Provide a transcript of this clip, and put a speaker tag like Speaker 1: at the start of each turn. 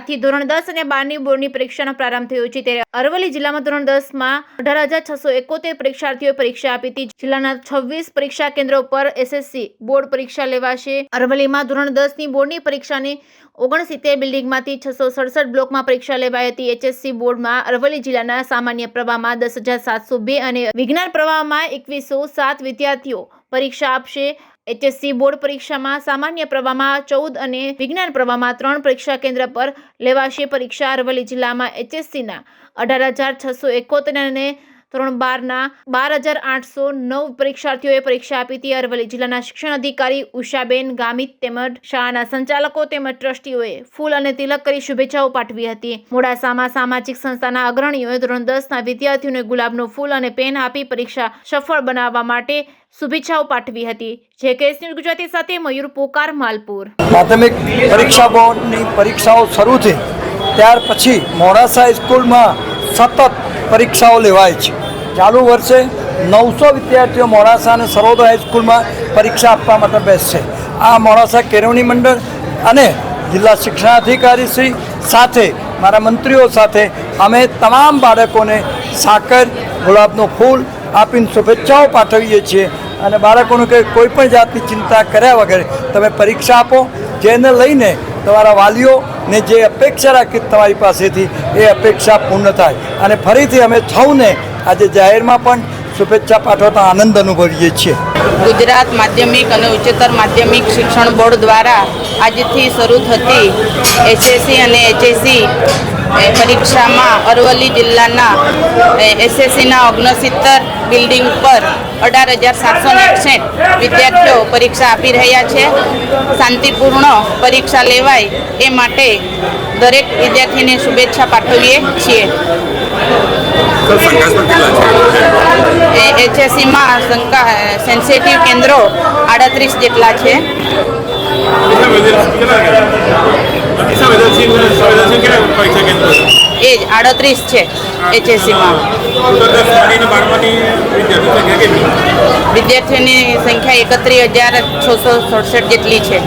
Speaker 1: આજથી ધોરણ 10 અને 12ની બોર્ડની પરીક્ષાનો પ્રારંભ થયો છે। ત્યારે અરવલ્લી જિલ્લામાં ધોરણ 10માં 18,671 પરીક્ષાર્થીઓએ પરીક્ષા આપી હતી। જિલ્લાના 26 પરીક્ષા કેન્દ્રો પર એસએસસી બોર્ડ પરીક્ષા લેવાશે। અરવલ્લીમાં ધોરણ 10ની બોર્ડની પરીક્ષાની 69 બિલ્ડિંગમાંથી 667 બ્લોકમાં પરીક્ષા લેવાઈ હતી। એચએસસી બોર્ડમાં અરવલ્લી જિલ્લાના સામાન્ય પ્રવાહમાં 10,702 અને વિજ્ઞાન પ્રવાહમાં 2107 વિદ્યાર્થીઓ પરીક્ષા આપશે। એચએસસી બોર્ડ પરીક્ષામાં સામાન્ય પ્રવાહમાં 14 અને વિજ્ઞાન પ્રવાહમાં 3 પરીક્ષા કેન્દ્ર પર લેવાશે પરીક્ષા। અરવલ્લી જિલ્લામાં એચએસસીના 18,671 અને ધોરણ 12ના 12,809 પરીક્ષાર્થીઓએ પરીક્ષા આપી હતી। અરવલ્લી જિલ્લાના શિક્ષણ અધિકારી ઉષાબેન ગામિત તેમજ શાળાના સંચાલકો તેમજ ટ્રસ્ટીઓએ ફૂલ અને તિલક કરી શુભેચ્છાઓ પાઠવી હતી। મોડાસામાં સામાજિક સંસ્થાના અગ્રણીઓએ ધોરણ 10ના વિદ્યાર્થીઓને ગુલાબનું ફૂલ અને પેન આપી પરીક્ષા સફળ બનાવવા માટે શુભેચ્છાઓ પાઠવી હતી। જે કેસ ન્યૂઝ ગુજરાતી સાથે મયુર પોકાર, માલપુર।
Speaker 2: માધ્યમિક પરીક્ષા બોર્ડની પરીક્ષાઓ શરૂ થઈ ત્યાર પછી મોડાસા સ્કૂલમાં સતત પરીક્ષાઓ લેવાય છે। ચાલુ વર્ષે 900 વિદ્યાર્થીઓ મોડાસા અને સરોદ હાઈસ્કૂલમાં પરીક્ષા આપવા માટે બેસશે। આ મોડાસા કેળવણી મંડળ અને જિલ્લા શિક્ષણાધિકારી શ્રી સાથે મારા મંત્રીઓ સાથે અમે તમામ બાળકોને સાકર, ગુલાબનું ફૂલ આપીને શુભેચ્છાઓ પાઠવીએ છીએ અને બાળકોને કે કોઈ પણ જાતની ચિંતા કર્યા વગર તમે પરીક્ષા આપો, જેને લઈને તમારા વાલીઓને જે અપેક્ષા રાખી તમારી પાસેથી એ અપેક્ષા પૂર્ણ થાય। અને ફરીથી અમે સૌને આજે જાહેરમાં પણ શુભેચ્છા પાઠવતા આનંદ અનુભવીએ છીએ।
Speaker 3: ગુજરાત માધ્યમિક અને ઉચ્ચતર માધ્યમિક શિક્ષણ બોર્ડ દ્વારા આજથી શરૂ થતી એસએસસી અને એચએસસી પરીક્ષામાં અરવલ્લી જિલ્લાના એસએસસીના 69 બિલ્ડિંગ પર 18,761 વિદ્યાર્થીઓ પરીક્ષા આપી રહ્યા છે। શાંતિપૂર્ણ પરીક્ષા લેવાય એ માટે દરેક વિદ્યાર્થીને શુભેચ્છા પાઠવીએ છીએ। એચએસસીમાં સેન્સિટિવ કેન્દ્રો 38 જેટલા છે। એ જ 38 છે એચએસસીમાં। વિદ્યાર્થીઓની સંખ્યા 31,667 જેટલી છે।